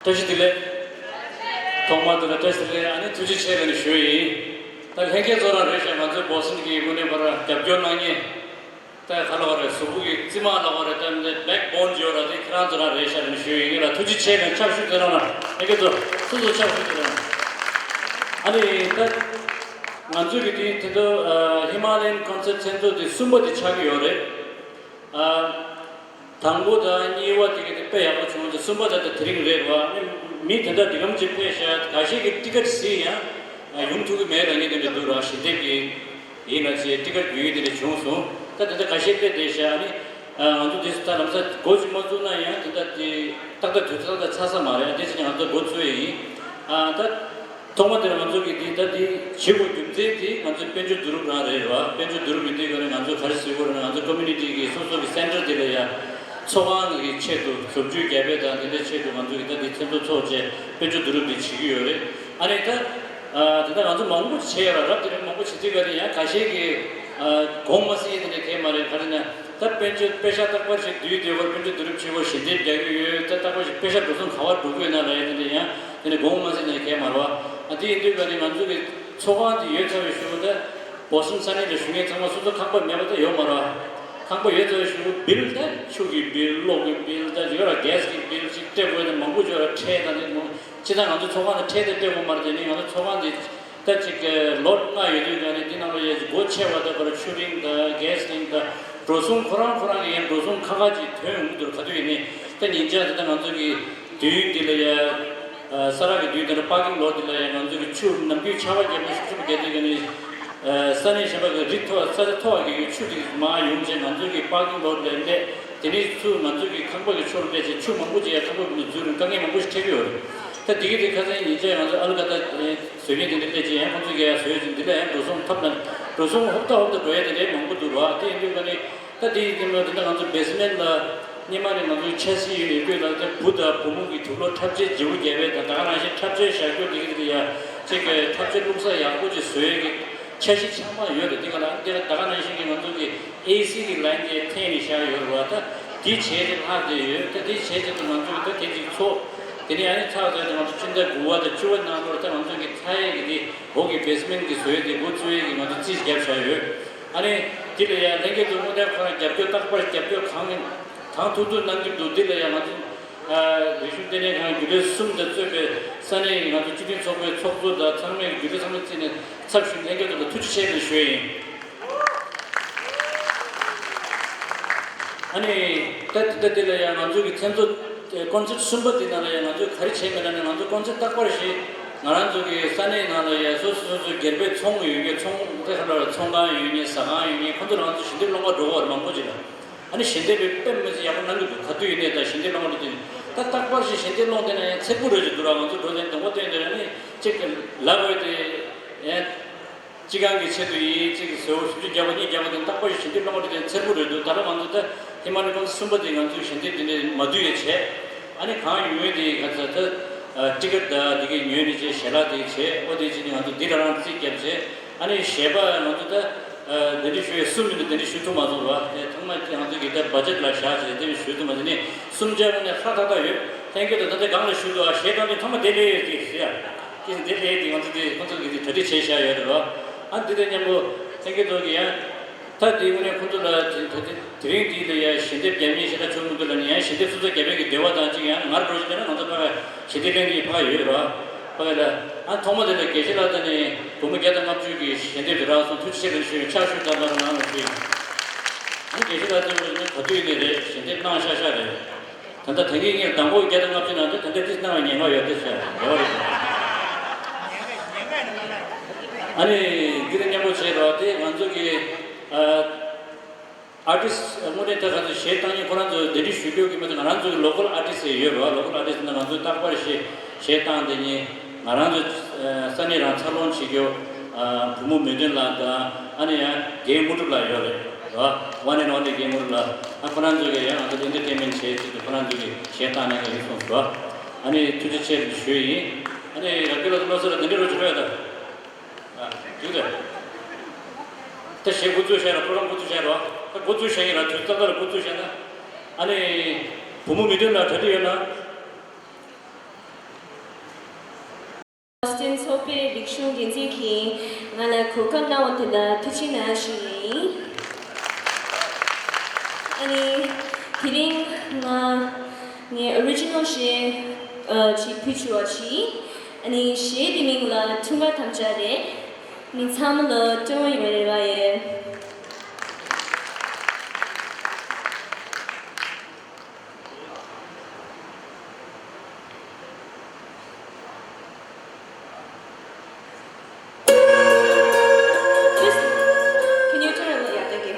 도시들의 동마들의 도시들의 안에 두지체는 쉬이 딱 해계조라 레셔 먼저 무슨 기분에 봐라 잡존랑이 딱 하러가래 수국이 찌마하려고 그랬는데 백본 지어라지 그란조라 레셔는 쉬이라 두지체는 잡수되나 해계조 수도 잡수되나 아니 딱 만주기디 때도 히말라얀 콘서트도 숨버디 차기 요래 당보다 니와 되게 빼야고 좀 숨바다도 드링레와 미트다 디금 집회샤 가시기 티켓시야 용투기 매랑이 되는 도라 시대기 이나지 티켓 유이들이 중소 따뜻한 가시때 대샤니 아주 디스타 남사 고지모주나야 따뜻이 딱딱 조사다 차서 말이야 대신에 아주 고추이 다 동마들 만족이 디다디 지구 경제디 만족 벤주 두루라래와 벤주 두루인데 거는 만족 가르치고는 만족 커뮤니티기 소속이 센터들이야 초반의 체도 접주 개배다 근데 체도 만족이다 디템도 초제 벤주 두루비 지기요래 아니 다 아주 망고 체라라 들은 망고 치디가리야 가시기 공마시들의 개말에 가르냐 다 벤주 페샤 딱 버시 뒤되고 벤주 두루 치고 시디 대기 딱 버시 페샤 무슨 가와 두고 나라야 되냐 근데 공마시들의 개말과 아디 인도가리 만족이 초반의 예차의 수보다 보승산의 중에 정말 수도 각본 매부터 요마라 강보 예저 시고 빌다 초기 빌 로기 빌다 저라 게스기 빌 직대 보이는 망고저라 체다는 뭐 지단 아주 초반에 체대 되고 말더니 아주 초반에 딱지게 롯나 예전에 디나로에 고체와다 그런 슈링다 게스팅다 로송 코랑코랑에 로송 카가지 대응들 가지고 있니 그 인자한테 만족이 뒤들이야 사람이 뒤들어 파킹 로드라야 만족이 추 남기 차와게 무슨 게 되더니 산에 샤바가 리토 사자토하게 추디 마 용제 만족이 빠긴 거는데 데니스 만족이 강박이 초르데 추 망고지야 강박이 주는 강에 망고시 태비요. 그 되게 가서 이제 먼저 알가다 소외되는데지 만족이야 소외진데 로송 탑난 로송 혹다 줘야 돼 망고 들어와 되는데 그때 되면 먼저 베스멘라 니만이 먼저 체시 이거를 부다 부목이 둘로 탑재 지우 계획 다가나시 탑재 샤고 되게야 제가 탑재 공사 양고지 소외기 체시 참마 요래 내가 나가는 시기 먼저기 AC 라인에 테니 샤요 와다 디 체제 하데 디 체제도 먼저 되게 소 되니 안에 차가지고 먼저 진짜 구와도 주원 나무로 딱 먼저기 타이기 거기 베스멘트 소외되 못 소외기 먼저 지지 갭샤요 아니 딜이야 내게도 못해 그런 갭도 딱 벌 갭도 강 두두 남기도 딜이야 먼저 리슈데네 강 그래 숨도 저게 산에 가서 주변 속에 속보다 상면 유대 상면지는 삽신 해결도 투치체를 쉬어요. 아니 때때때야 만족이 텐도 콘셉트 숨버디나야 만족 가르치면은 만족 콘셉트 딱 버리시 나란 쪽에 산에 나라야 소소소 결배 총 유게 총 대하러 총가 유니 사가 유니 컨트롤 한도 신들롱가 로어 망고지라 아니 신대비 뺨면서 약간 남기도 가도 있네다 신대롱을 딱 버시 신대롱되네 책부러지 돌아가서 도전 동거되는 지금 라고에 지강기 체도이 지금 소수주 잡아니 잡아든 딱 버시 신대롱을 된 책부러도 다른 만들다 희망을 좀 숨버진 건지 신대되는 마두의 체 아니 강 유에디 가서 찍었다 이게 유엔이지 셀라디 체 어디지니 한도 디라랑 찍겠지 아니 셰바 만들다 내리슈에 숨는 내리슈도 맞아와 정말 한도 기다 버젯라 샤지 내리슈도 맞으니 숨자문에 하다다요 땡겨도 나한테 강을 슈도 셰던이 정말 내리지야 그래서 내리지 건들이 더디 제샤여도 안 되냐 뭐 땡겨도기야 다 이번에 컨트롤 드링디리야 신대 개미시라 좀들이야 신대 수도 개백이 되와다 지금 말 프로젝트는 언제가 시대랭이 봐요 그래서 한 도모들의 계시라더니 도무게다 갑주기 신대 들어와서 투치를 쉬어 차슈다는 하는 거지 한 계시라더니 거두이네 신대 나샤샤래 근데 되게 당고 게다 갑지는 않는데 근데 뜻나는 게 뭐야 뜻이야 아니 그러냐고 제가한테 만족이 아티스트 모델 가서 셰탄이 그런 저 내리 수교기면 나란 저 로컬 아티스트예요. 로컬 아티스트는 아주 딱 버시 셰탄들이 나란 저 산이랑 차론 치교 부모 메들라다 아니야 게임으로라요. 원앤 원리 게임으로라. 그런 저게 아주 엔터테인먼트 체도 그런 저게 셰탄에게 있었어. 아니 투지체 쉬이 아니 여기로 들어서 내리로 줘야 돼. 주대. 대신 고추셔라 프로그램 고추셔라 고추셔라 둘다가 고추셔나 아니 부모 믿으나 드리려나 shung gen zi ki ngala ko kan na wante da tuchina shi ani kidding nga ni original shi chi pichu chi ani shi diming la tunga tamcha de ni 참으로 좀 이래봐요. Can you turn it? Yeah, thank you.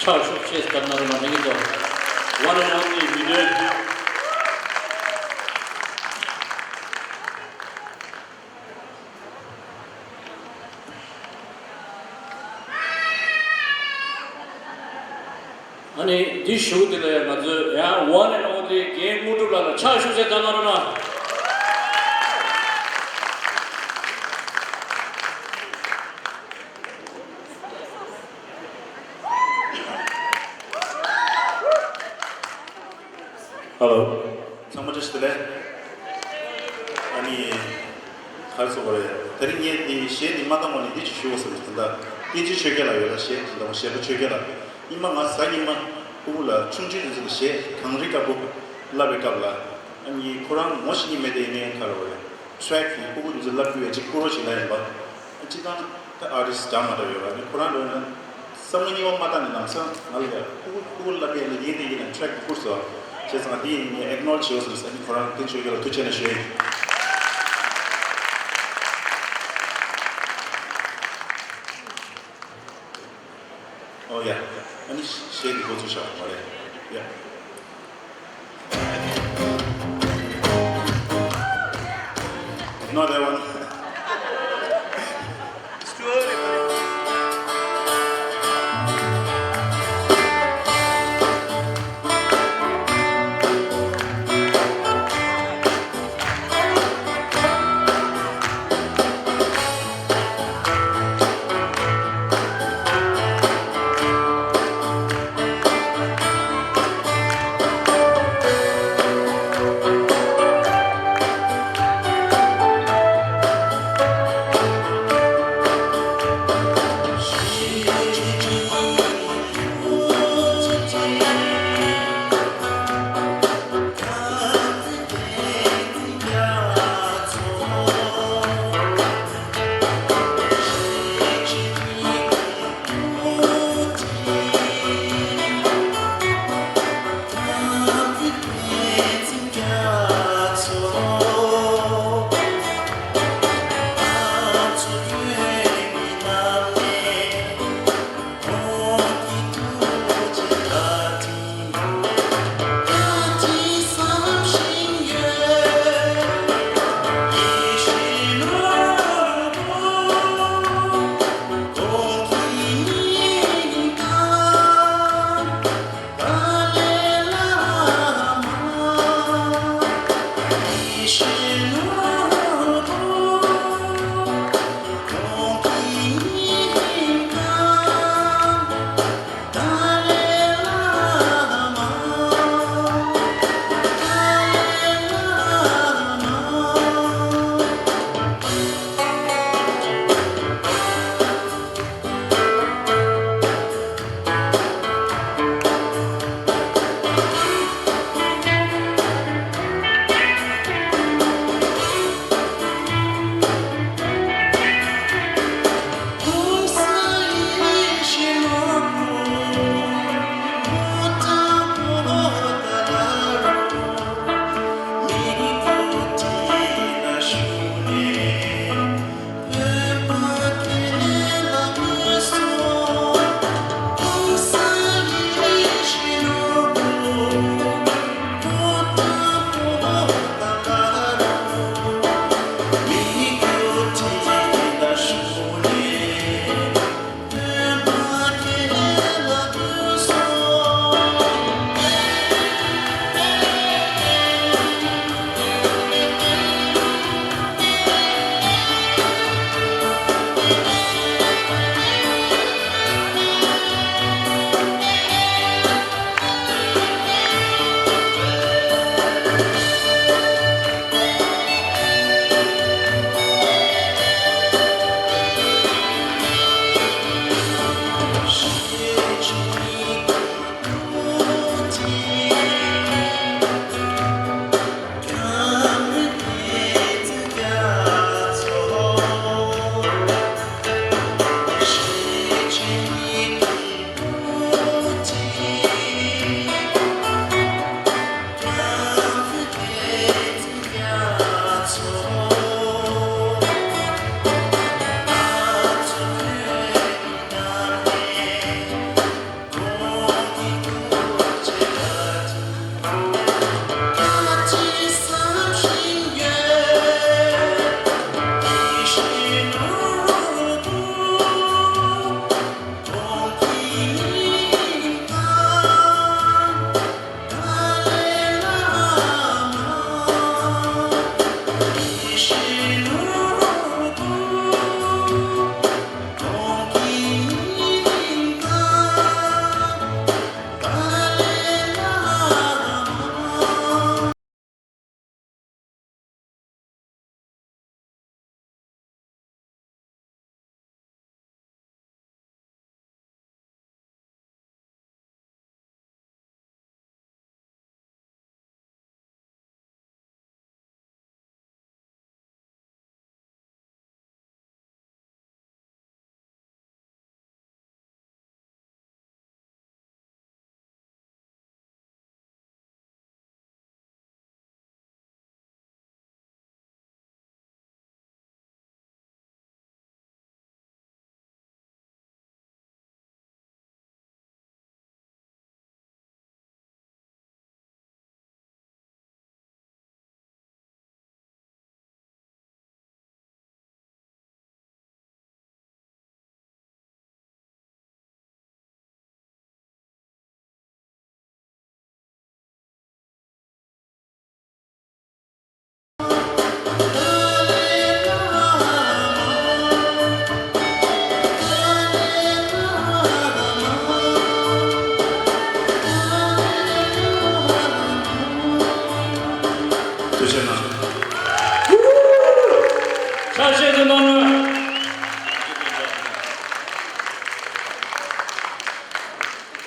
차 슈치에서 단나로 만나기도 one and only leader. 아니 이 쇼들에 맞아 야 one and only 게임 모드라는 차 슈치에서 단나로나 Hello. 상무자시들의 아니 가르쳐 버려요. 다른 게 시에 이마당원이 뒤지 쉬웠을 텐데 뒤지 쉬게라 요라 시에 너무 시에 쉬게라 이마가 사기만 그불라 충주에서 시에 강리가고 라베가블라 아니 코란 모시니 메데네 가로요. 트랙이 그거 이제 라비에 직구로 지나는 거 지금 아리스 담아요. 아니 코란은 성민이 엄마다는 남성 말이야. 그걸 라비에 얘기되는 트랙 코스 제가 이 acknowledge yourself and Quran teach you to change it. Oh yeah, and share the go to shop, yeah. No, that one. It's too early.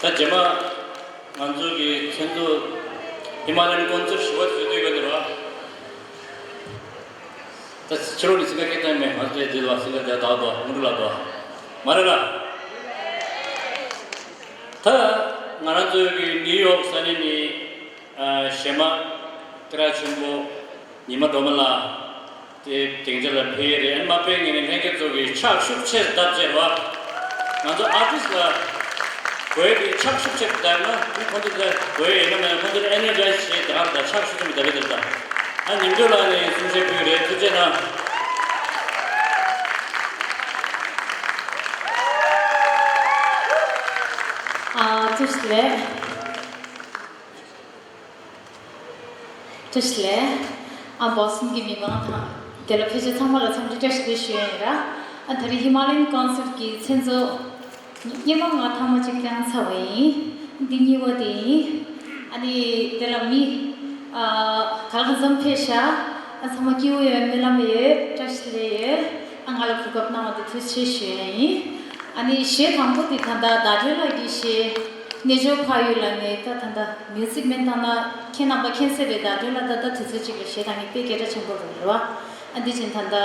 다 제마 만족이 전도 히말라야 콘서트 시와 주되거든요. 다 저런 생각했다면 어제 들어 생각 나도 몰라도 말해라. 다 나는 저기 뉴욕 산이니 셰마 그라친고 니마 도말라 때 땡절라 페레 엔마페기는 행게 저기 착숙체 답제와 나도 아티스트가 왜 착숙체 답나 이 콘들 왜 이러면 콘들 에너지스 들어간다 착숙이 되겠다 한 님들안에 순세 표현에 투제나 Tushle, Boston ki mima tha. Tela phise thamala thamji test de shera. Thari Himalayan concert ki senzo yema nga thama chikyan sawai. Dingi wadi ani tela mi kalgazam phesha sama ki we melame test le angala phukap na de thuse shei. Ani she thamko ti thanda dajela gi she nejo phayulane ta thanda music mentana kenaba kensebe da dola da tsuchig shedani pekera chembo ro andi jin thanda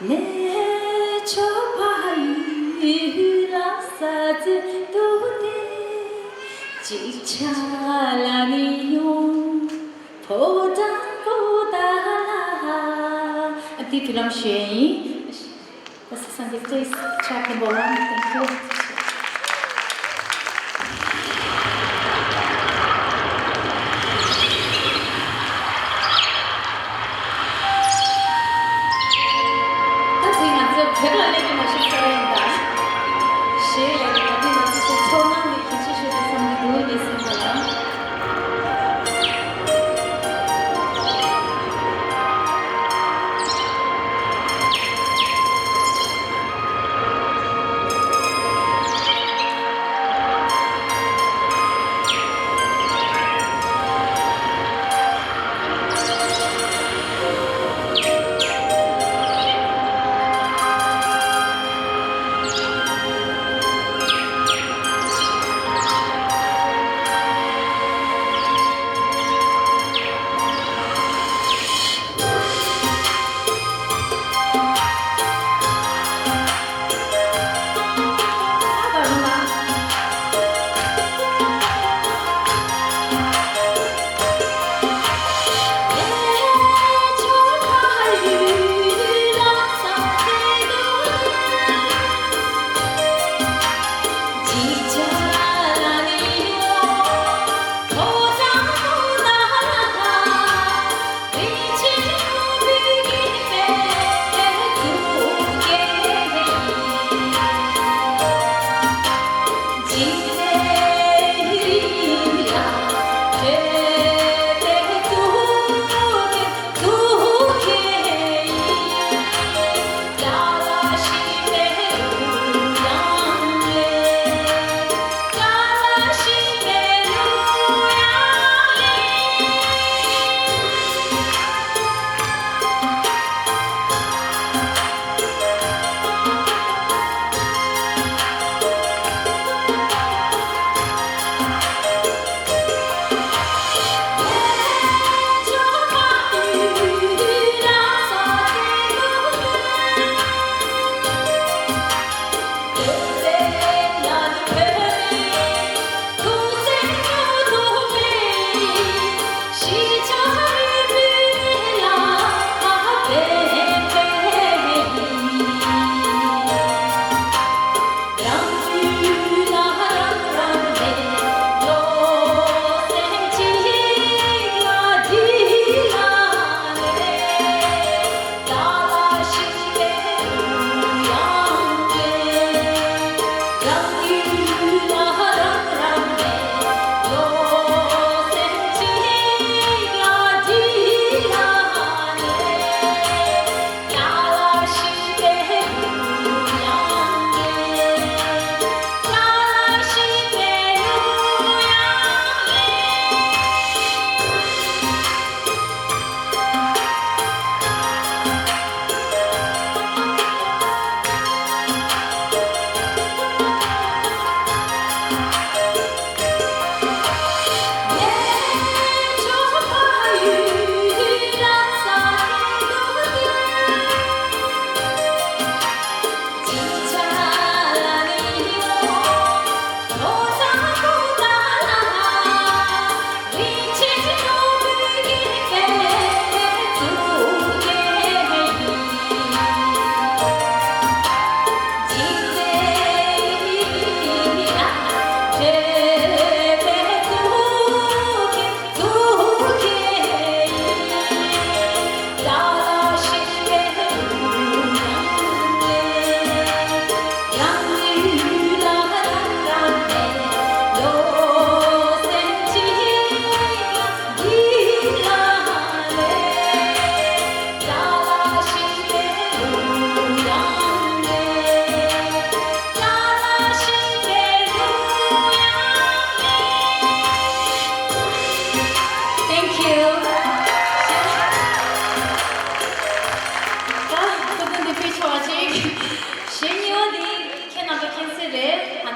nejo phayula saj dune chichalani yo poda poda andi film shei this is Sandeep, please track number 1. Thank you.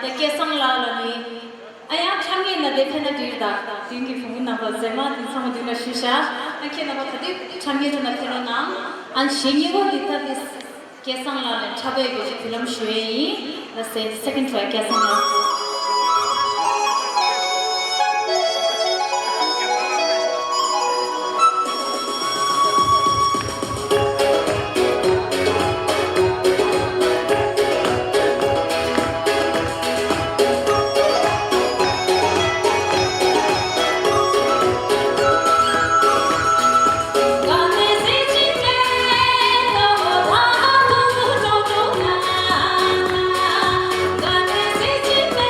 the kesang la la ni aya changi na de phena dir da tin ki phung na ba zema tin sama din shisha akhe na ba khadi changi na phena na an shingi go dita this kesang la la chabe ge film shwei the second track kesang la Gaane se chinde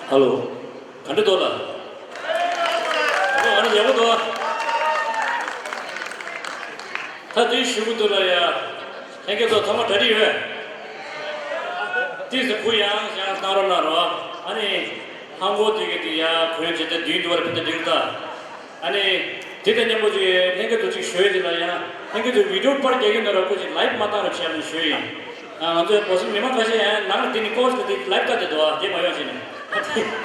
할로 간데 돌아 아니 여보도 다들 쉬고 돌아야 행겨도 정말 다리 왜 뒤에서 고향 그냥 나로 아니 한국 되게야 고향 제때 뒤도 와라 그때 들다 아니 대단히 뭐지 행겨도 지금 쉬어야 되나야 행겨도 비디오 파트 얘기 나라고 지금 라이브 마다로 치는 쉬이 아 먼저 무슨 미만 가시 나는 뒤니 코스 라이브 가도 돼 뭐야지네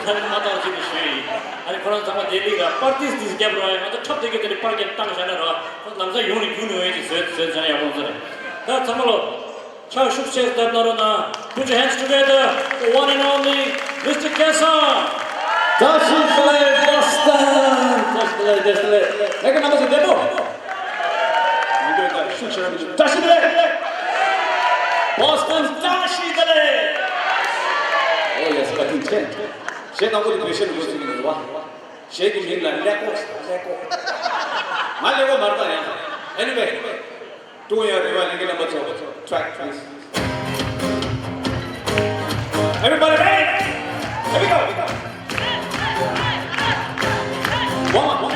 하는 마다로 지금 쉬이 아니 그런 상황 데리가 파티스 디스 개브라야 먼저 첫 되게 되는 파게 땅 전에로 남자 용이 군우에지 세잖아 야본들 다 참말로 자 success that 나로나 put your hands together the one and only Mr. Kesson 다시 플레이 버스턴 다시 플레이 내가 나가서 내보 이거가 슈처럼 다시 플레이 버스턴 다시 플레이 oh yes I think ten she not going to be sharing with you 와 shaking in like leco 말레고 말다 야 anyway doing your rival again number 2 track please everybody ready here we go one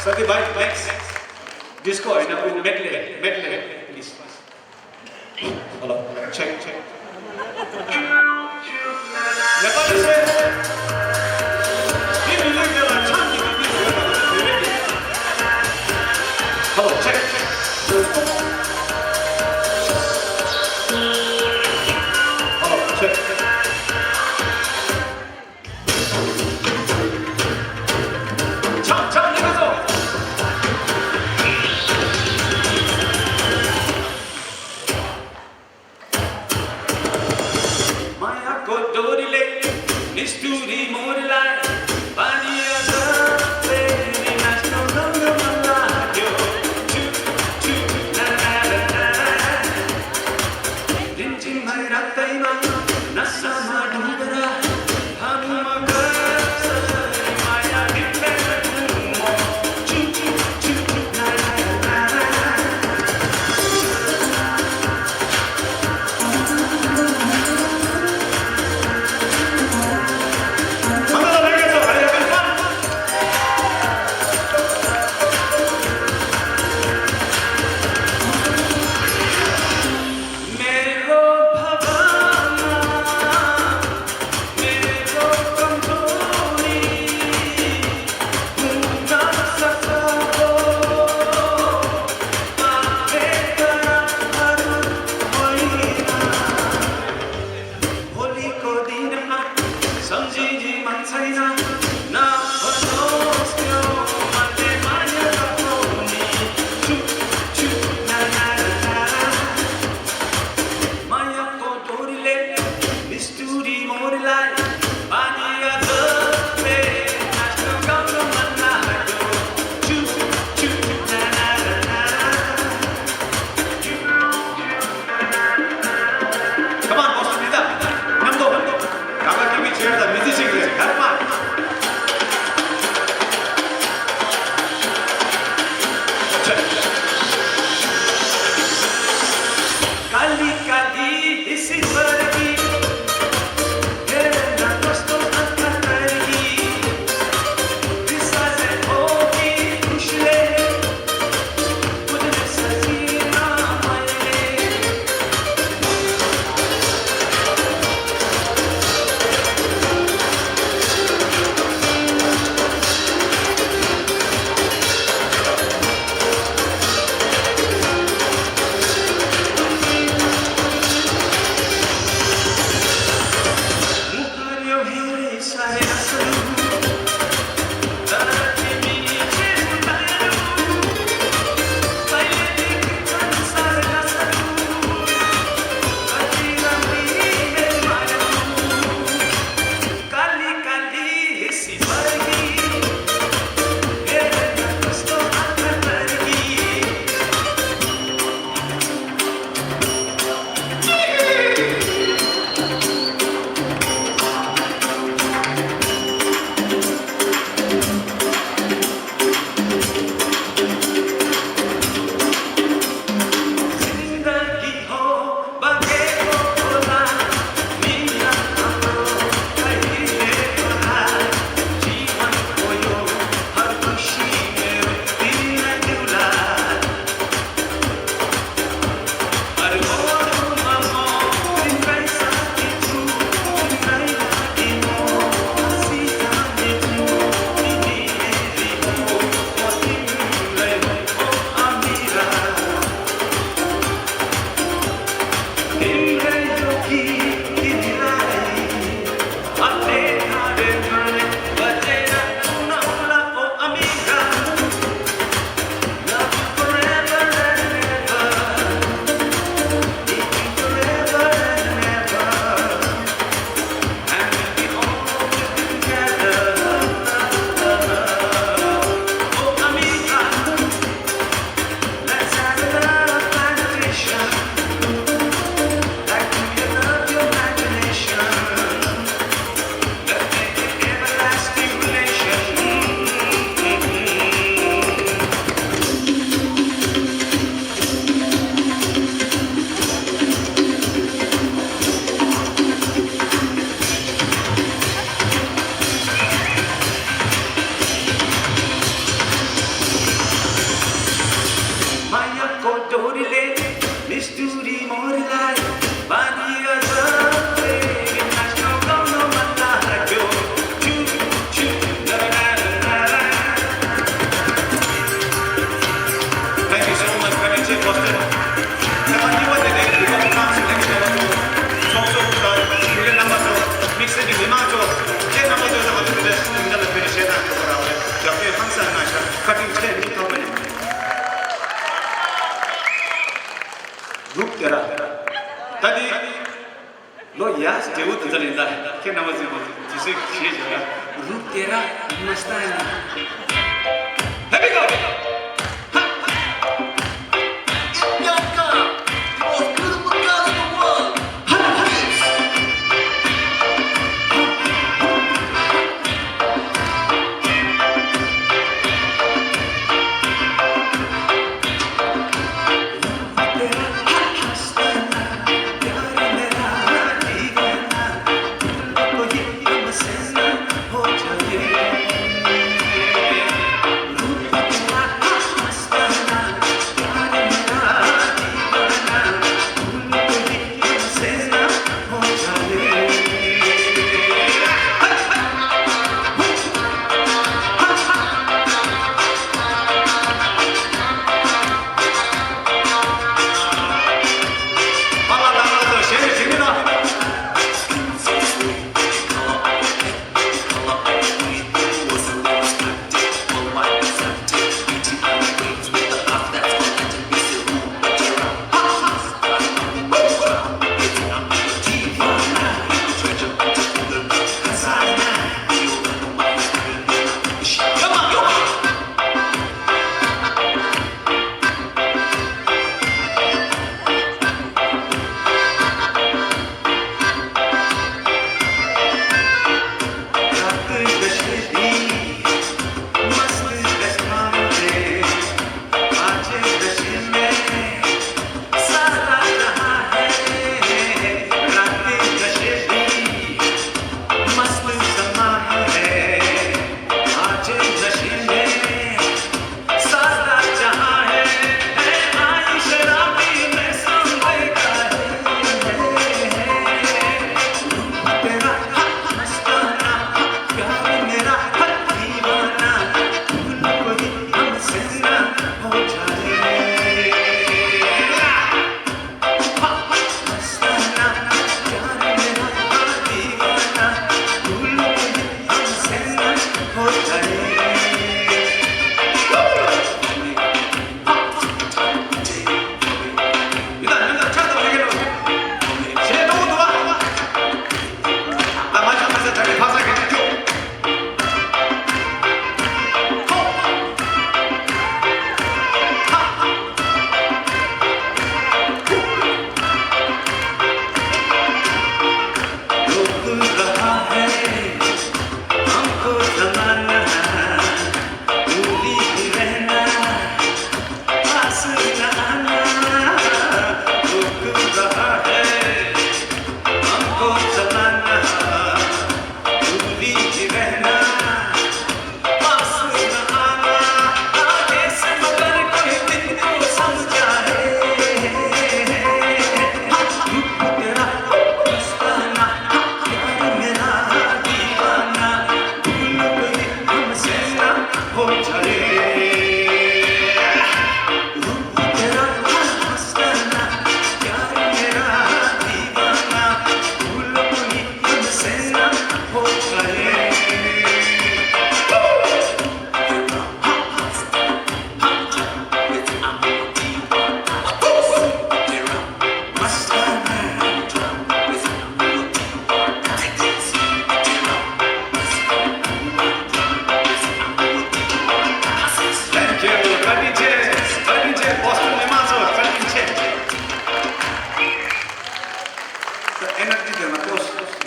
Sati bye, next. Disco, medley, please. Hello, check. Hello, check. 둘이 머리날 많이 어졌대 나도 너무 만나죠 춤춤 나라라라 Thank you so much for coming to Boston. Now, you want to do the concert next year. 청소부터 훈련 남아서 믹스지 음악도 제 남아서 가지고 내 승자를 페니시에 나가더라고요. 옆에 항상 나셔. 카팅 체 미터블. 룩 때라. 다디 너 야스 제우 들린다. 걔 남아서 지식 시해줘야. 룩 때라 마스타이나. Here we go.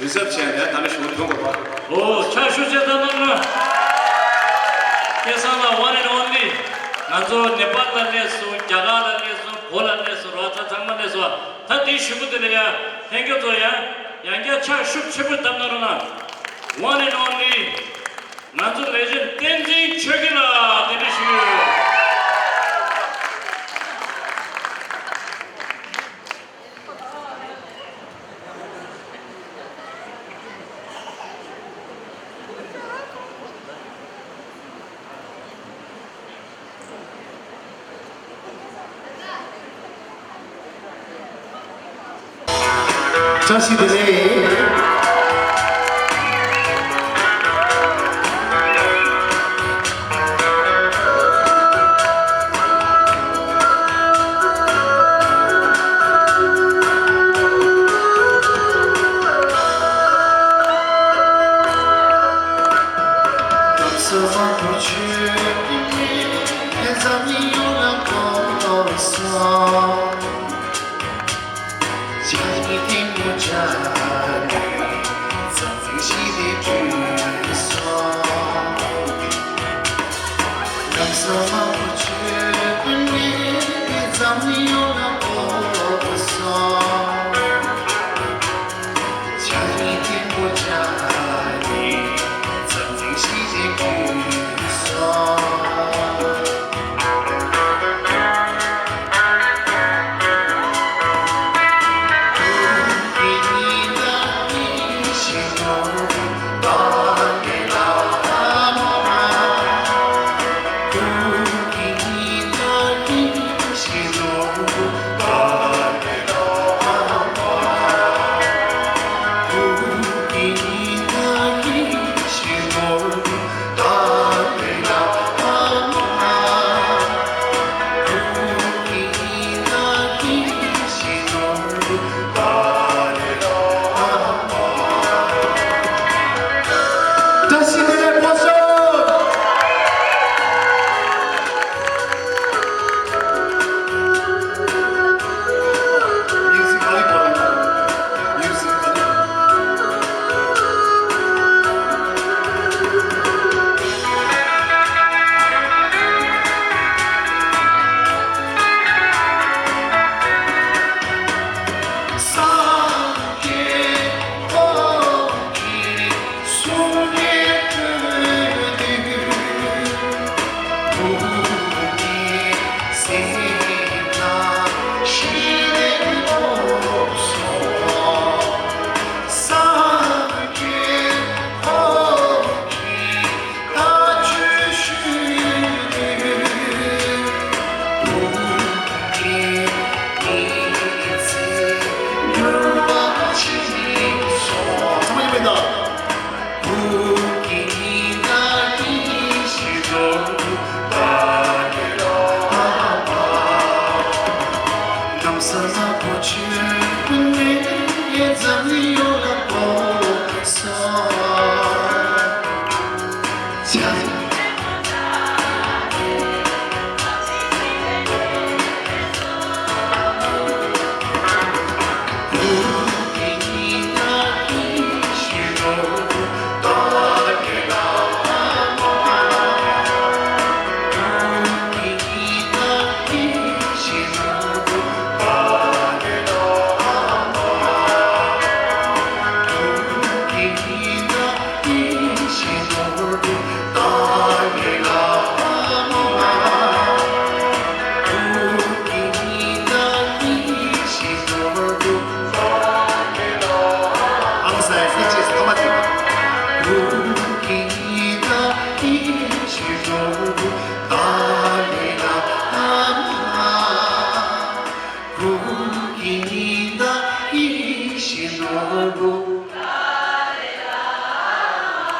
리셉션에 다음에 쇼를 본 거. 오, 차슈제다는 계산아 one and only. 나도 네팔 달래서, 자가 달래서, 폴란 달래서, 라타 장만 달래서 다 뒤슈부들이야. 행겨도야. 양자 차슈 칩을 담나로나 one and only. 나도 레전 댄지 최기라 데뷔슈. 자식들이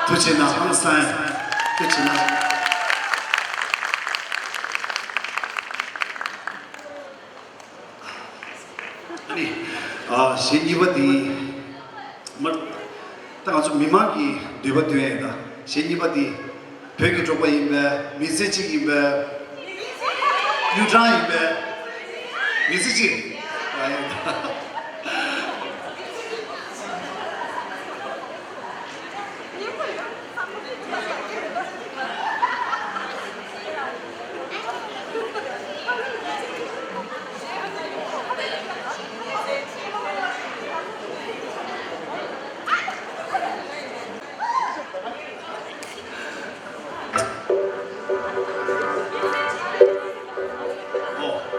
도치나 항상 도치나 아니 신이버디 딱 아주 미망이 되버되다 신이버디 벽이 조금 임배 미세직 임배 유장 임배 미세직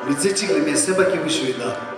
미세직을 세바키 부시다.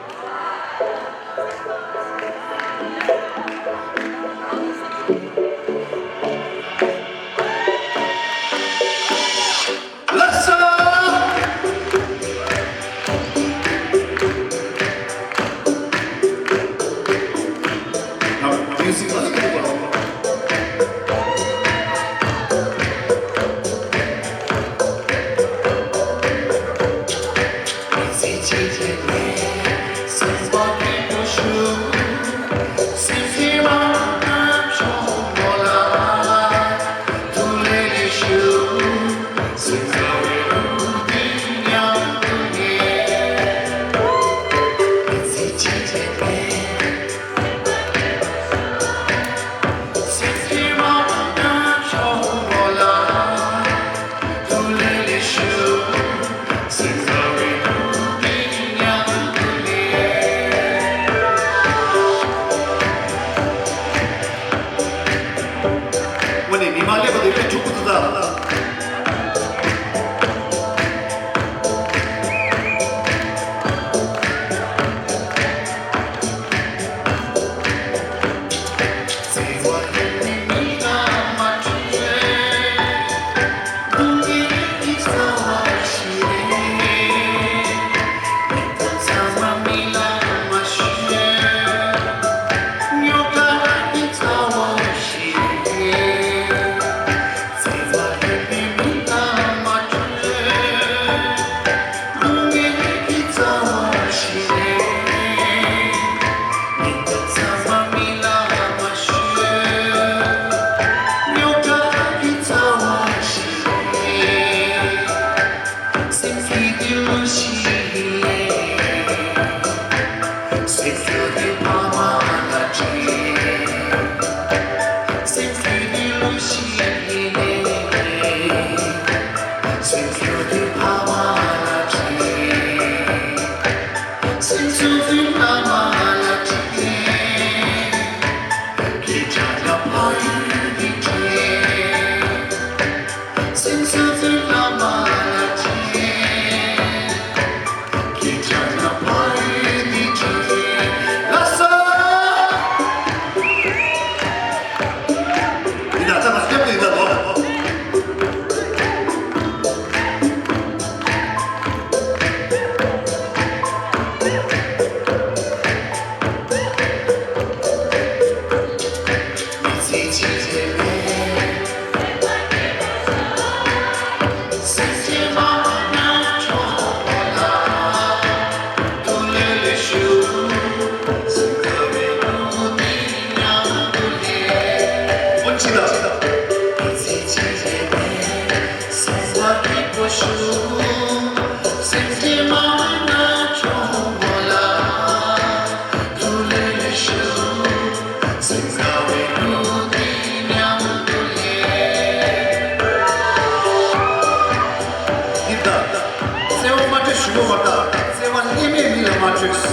때 쉬고 왔다. 세만 예매 밀라 마트릭스.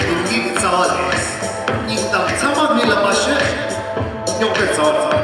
인기 자와레스. 인당 3만 밀라 마시. 욕대 자와.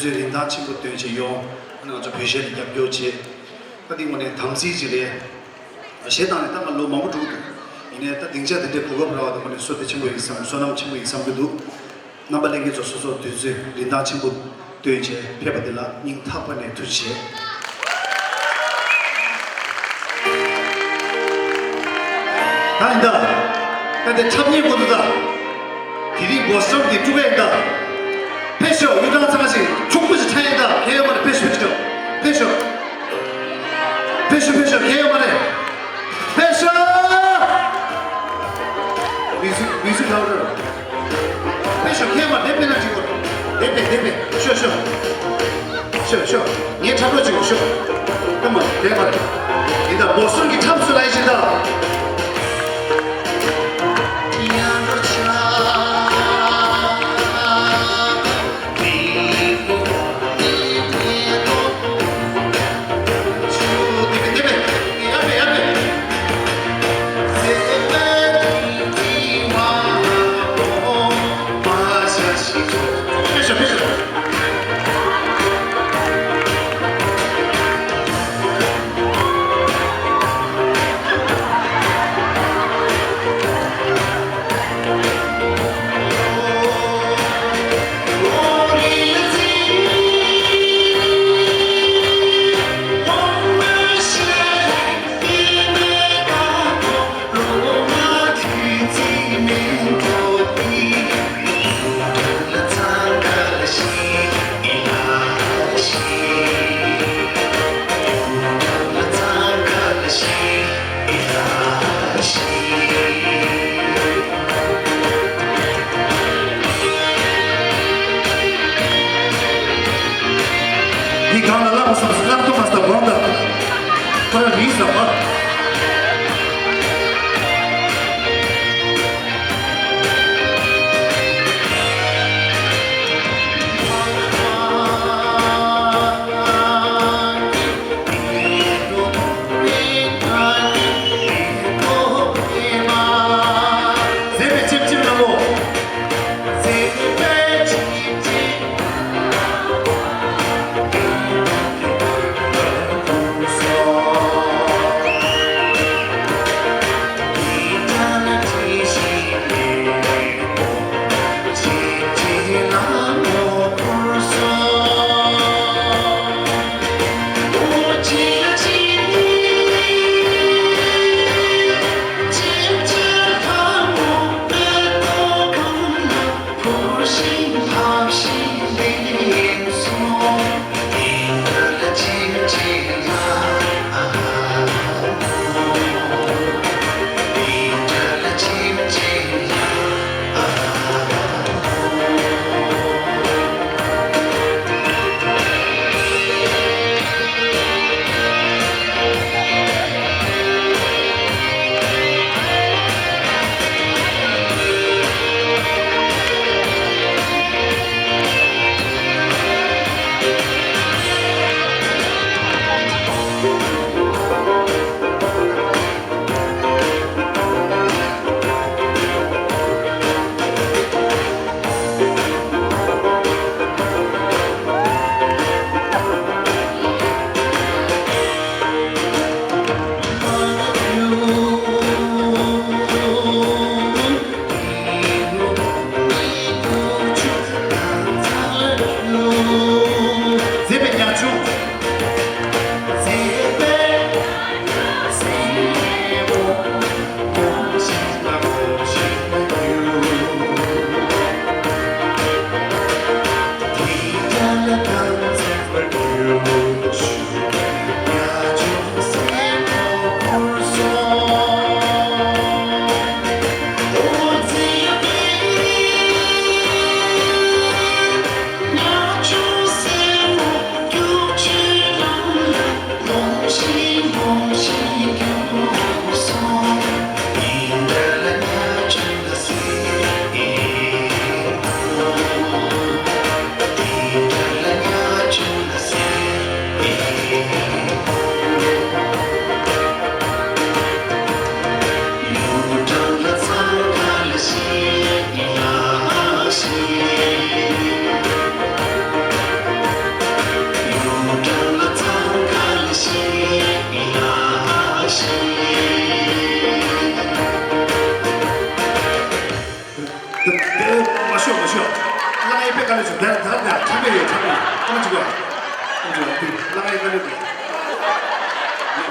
린다 친구 때 이제 요 하는 거 표시를 yapıyor지. 근데 뭐네 담시지래. 세단에 딱 말로 마무 두고. 이네 딱 딩자한테 그거 나와도 뭐네 소대 친구 있으면 소남 친구 있으면도 나발에게 줘서 되지. 린다 친구 때 이제 배받들라 닝타번에 두지. 다인다. 근데 참여 모두다. 길이 무엇을 뒤쪽에다. 패션 유당 상하시 촉부지 차이다 개혁만의 패션이죠. 패션 개혁만의 패션 미술 나오더라. 패션 개혁만 내배나 지고 내배 쇼 니 잡아 지고 쇼 그러면 개혁만 일단 못쓰기 참수 나이신다.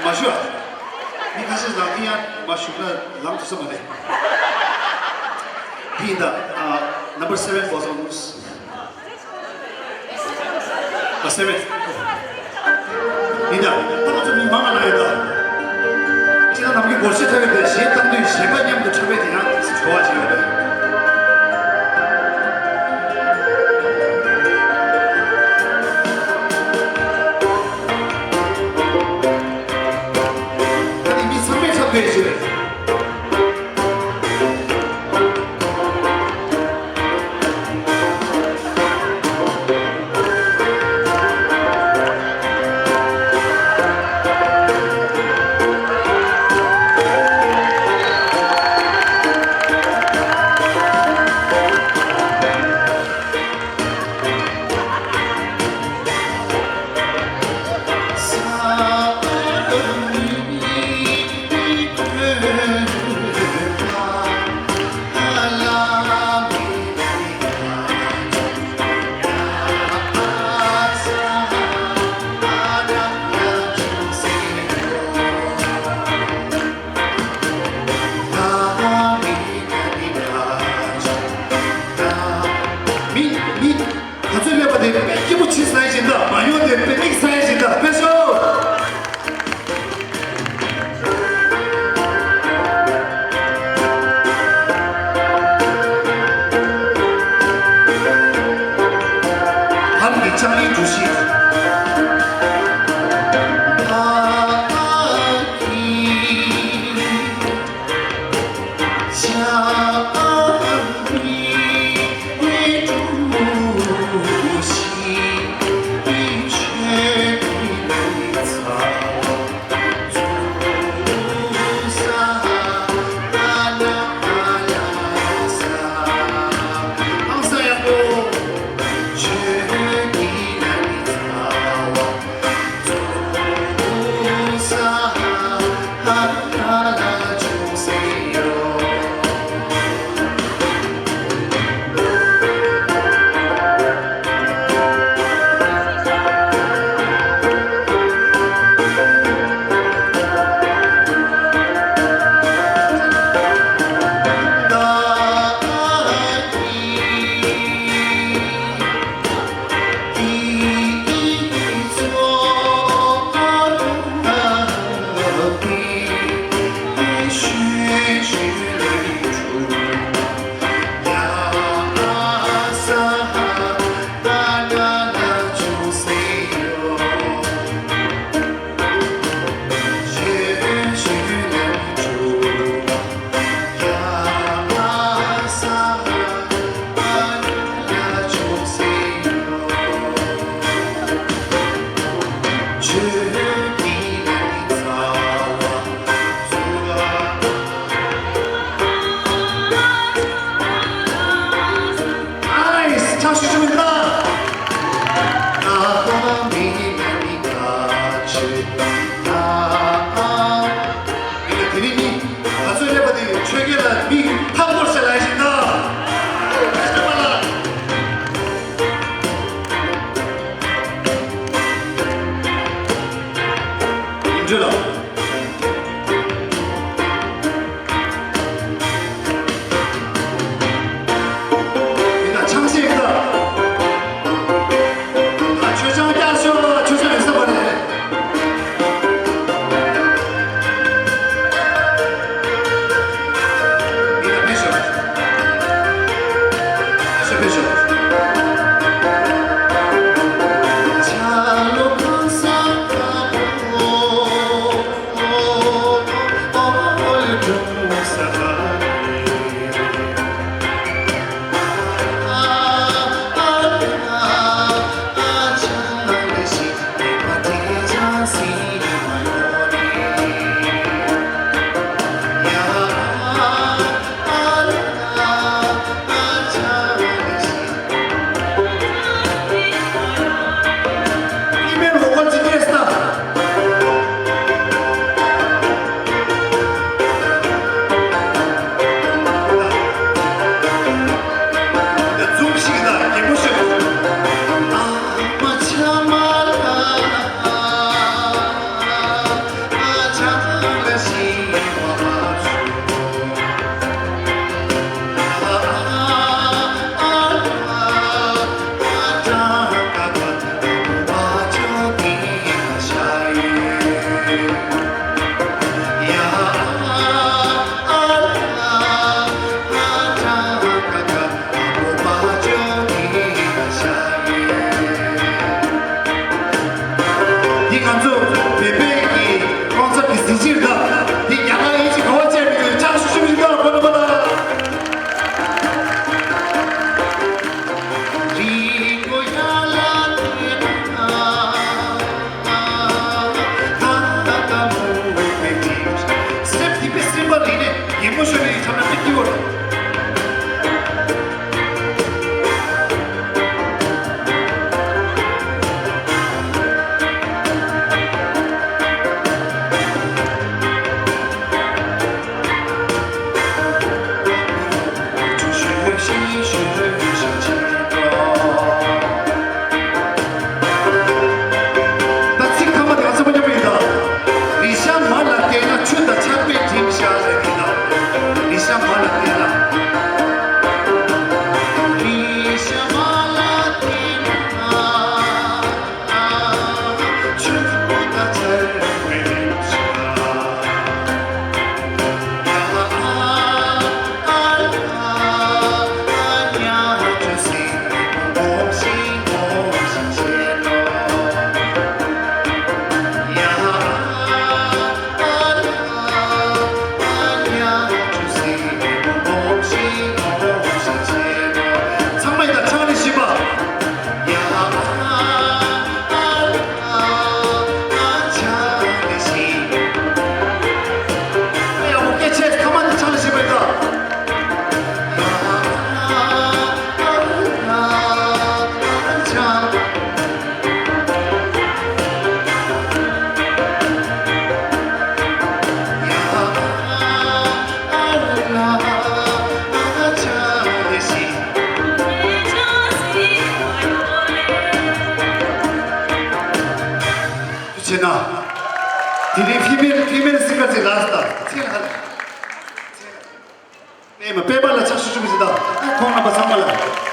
마셔. 니 가서 나기야 마셔가 람투서 말해. 비다 number 7 was almost 7. 비다 또 좀 민망한 아이다. 지난 남기 골시 타는데 시행당도 시행관념도 처배되냐 좋아지거든. Vision. 이모션이 참여 뺏기고 female singer से last था मैं paper अच्छा शुरू में था कौन ना पसंद वाला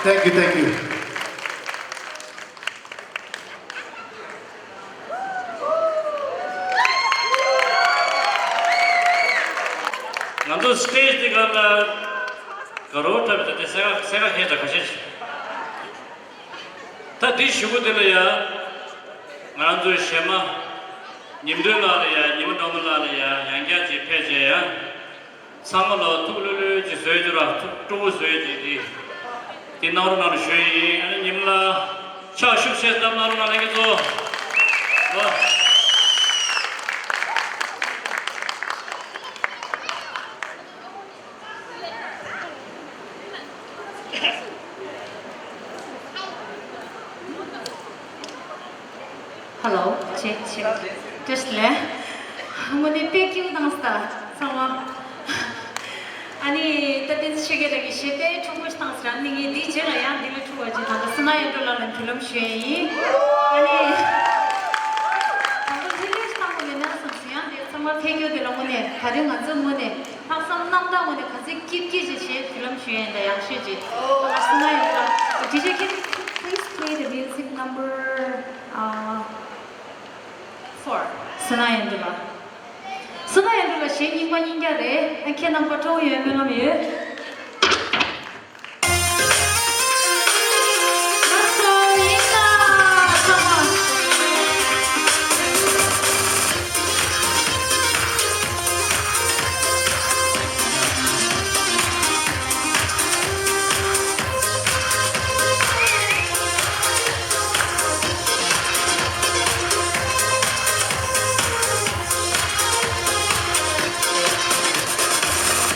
thank you 나도 스테이지 가면 걸어오다 때 생각해서 가시지. 다 뒤쉬고들어야 나도 쉐마 님들라야 님은 너무라야 양자지 폐제야 상을로 뚜루루 지서주라 뚜루서지 디나오르나는 쉐이 아니 님라 샤슈셰 담나르나 내게서 Hello, check. Just le. Mune peki udangsta. Sama. Ani tatin shigedagi shete chumush tangsran ningi di jela ya dile chuaji ta snaya dolan film shei. Ani dile stangone na samsiya de sama peki de lomone haring anzu mone hasam namda mone kasi kipki ji film shei da yang shiji. Snaya DJ can please play the music number 4. 스나엔드라. 스나엔드라 시인관 인가래. 안케난 버터 유명하며.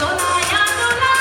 Dola ya dola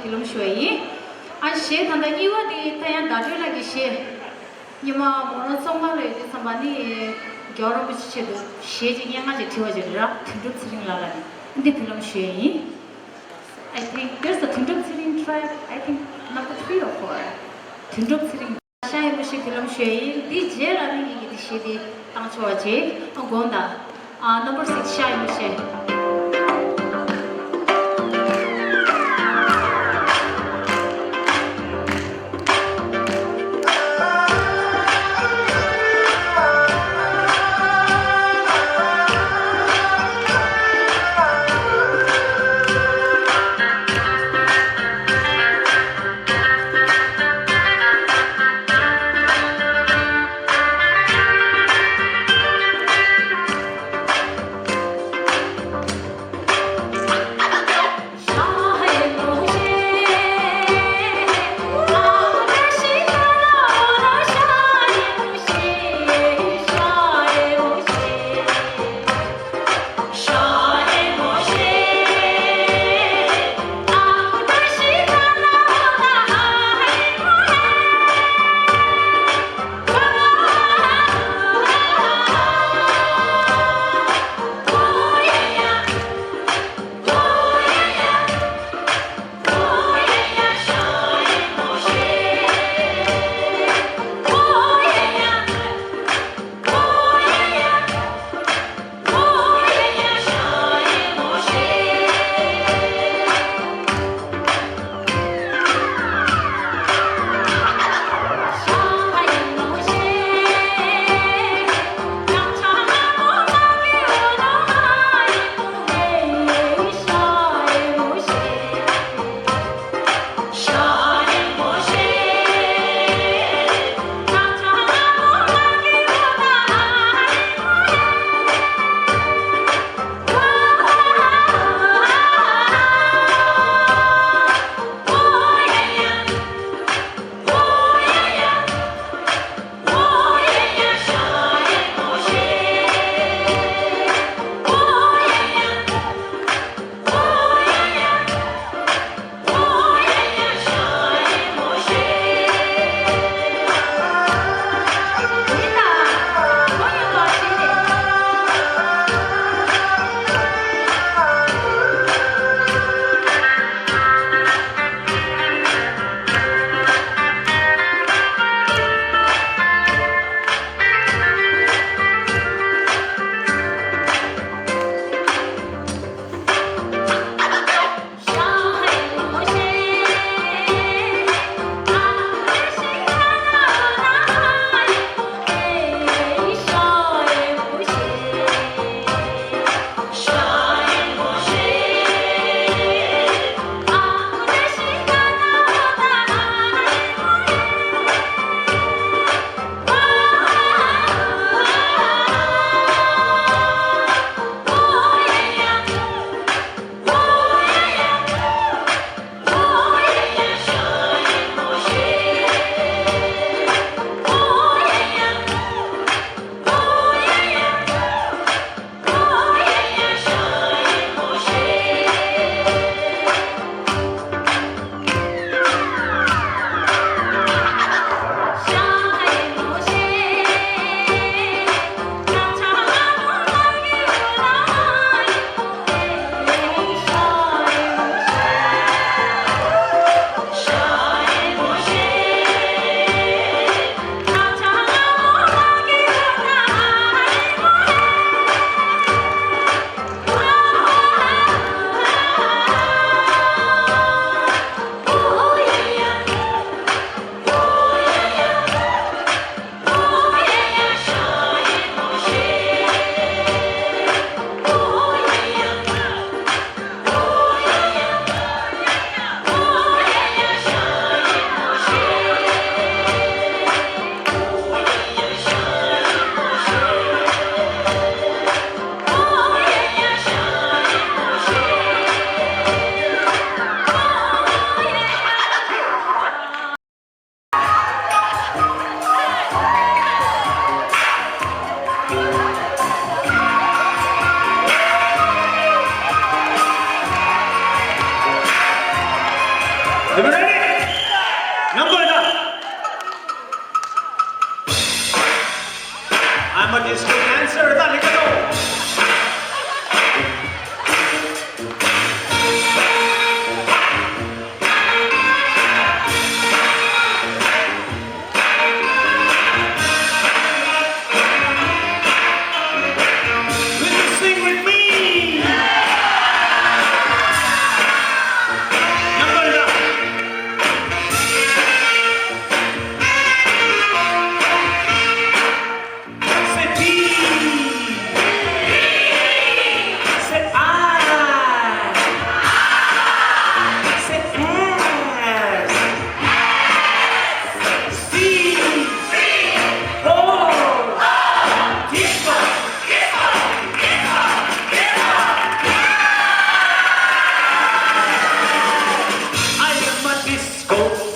film shui an she thanda iwa di tayan dadu lagi she yima mono songa le di samani gyoro bichi che do she ji nyanga je thiwa je ra thinduk siring la la ni film shui I think there's a thinduk siring tribe I think number 3 or 4 thinduk siring shai bichi film shui di je la ni di she di tang chwa je gonda number 6 shai bichi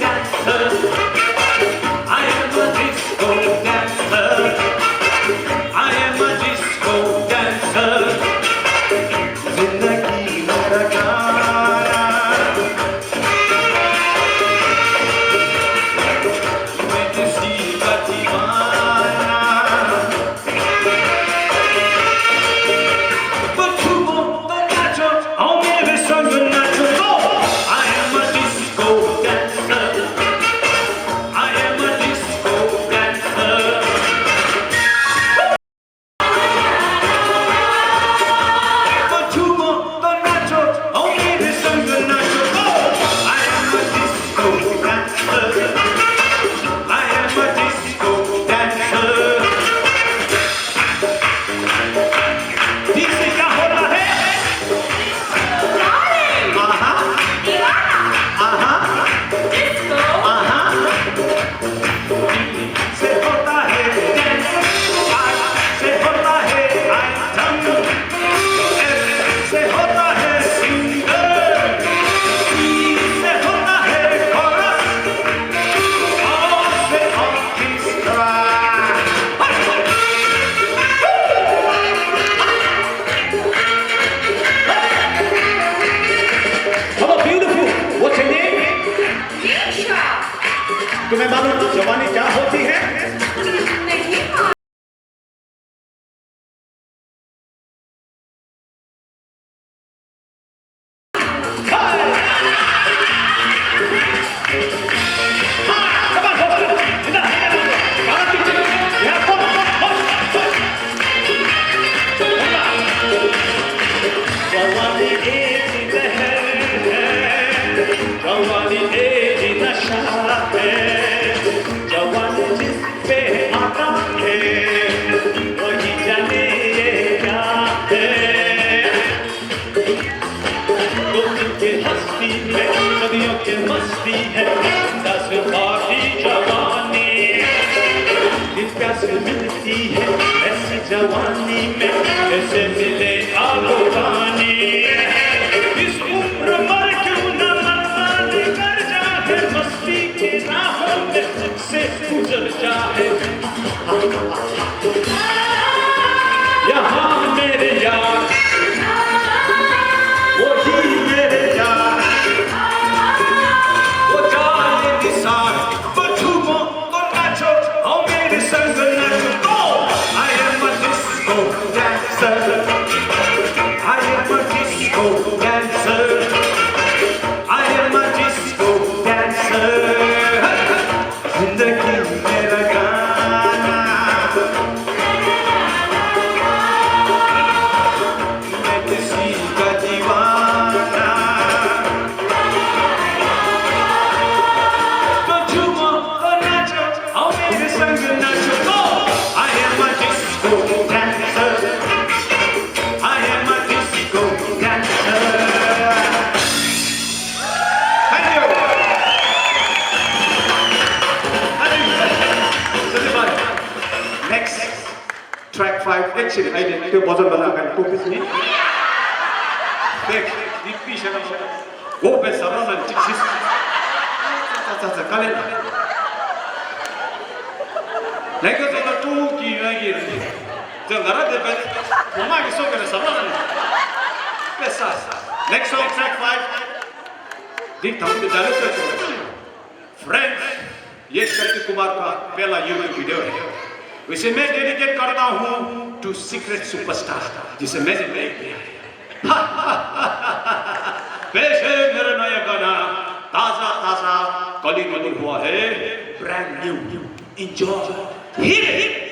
dancer. I am a disco dancer. I am a disco dancer. जिंदगी मेरा गाना, मैं किसी का दीवाना. But you won't nacho, oh baby, so you nacho. I am a disco dancer. I am a disco dancer. But you won't nacho, oh baby, so you nacho. I am a disco dancer. I am a disco dancer. DJ क्या हो रहा है? आहा, आहा, आहा. से होता है dance, I से होता है item, S से होता है singer, E से होता है chorus, O से orchestra. Hello, beautiful. What's your name? तुम्हें मालूम जवानी क्या होती है? जवानी एक लहर है, जवानी एक नशा है, जवानी जिस पे आता है वही जाने ये क्या है. दुनिया के हस्ती में सदियों की मस्ती है, दस बारी जवानी दिल प्यास मिलती है, ऐसी जवानी में ऐसे मिले आगो पानी. इस उम्र मर क्यों न मरवाने कर जाए, मस्ती की राहों में से गुजर जाए. यहाँ मेरे यार, वही मेरे यार, वो जाए निसार. बचूमो तो नाचो, आओ मेरे संग नाचो. I am a disco dancer. I am a disco dancer. I am a disco dancer. जिंदगी मेरा गाना, मैं किसी का दीवाना. तो झूमो तो नाचो, आओ मेरे संग नाचो. I am a disco dancer. I am a disco dancer. Thank you. Next, track 5. Actually, I didn't do bottom of the focus me. Next, Dipi Shana. Go best around and Dixis. That's a calendar. Like us on the two key again. The Narada bed, Mama is so going to surround. Next song, track 5. Deep down the director. Friends, ये शक्ति कुमार का पहला YouTube video है. वैसे मैं dedicate करता हूँ to secret superstar जिसे मैं पेश है मेरा नया गाना, ताजा ताजा कली कली हुआ है, brand new. Enjoy. Hit.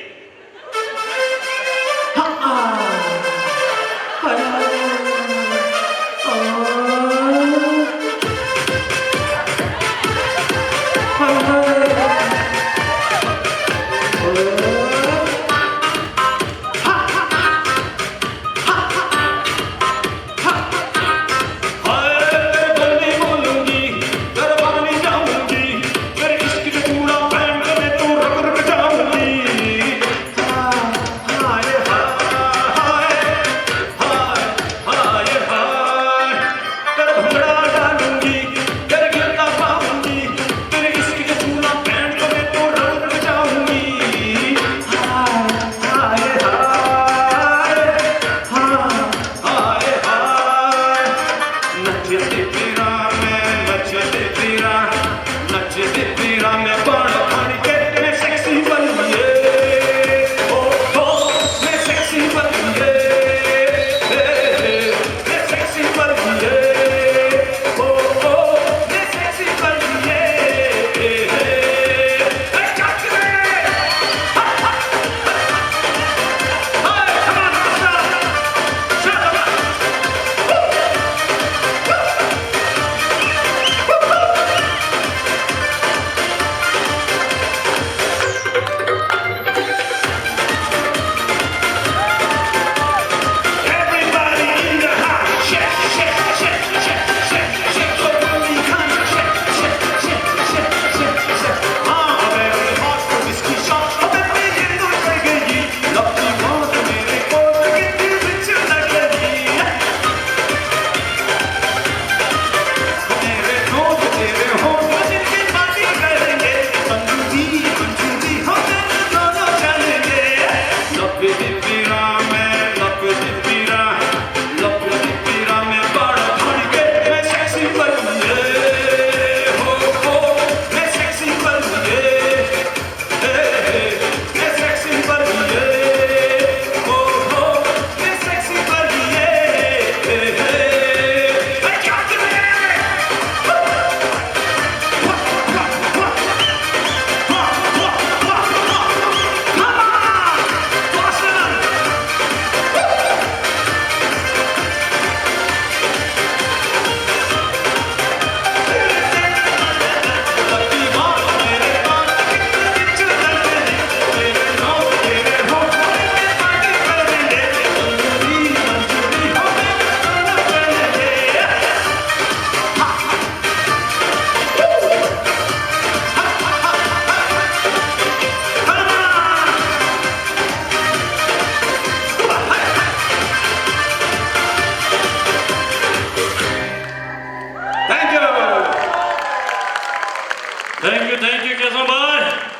Thank you, Kesambai.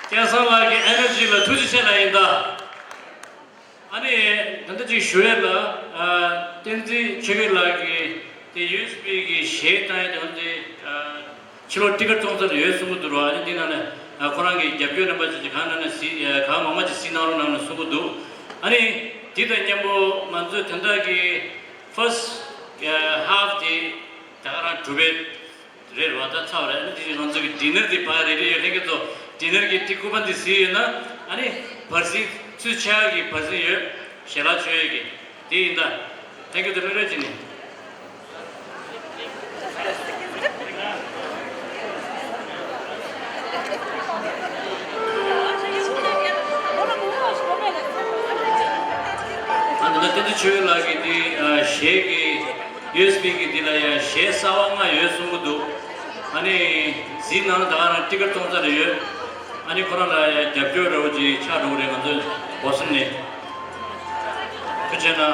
Kesamlagi energy la tuji chelainda. Ani tanda ji shuela tenzi chegilagi the USB gi shetai tandi chilo ticket tongsa yesumu durwa ani dinane korangi gyapyo namba ji khana si ka mama ji sinaro na sugudu. Ani dida nyambo manzu tanda gi first half the tagara tube rer wata chaura ani di manzu gi dinner di pa re re ke to dinner gi tikuban di si na ani parsi chuchagi parsi ye shela chuegi di inda. Thank you to Rajini. Tadi cuy lagi di sheki USB ki dilaya she sawanga yesungudu ani zina dana ticket tongsa re ani korala japyo roji cha rore nganzo bosne kujena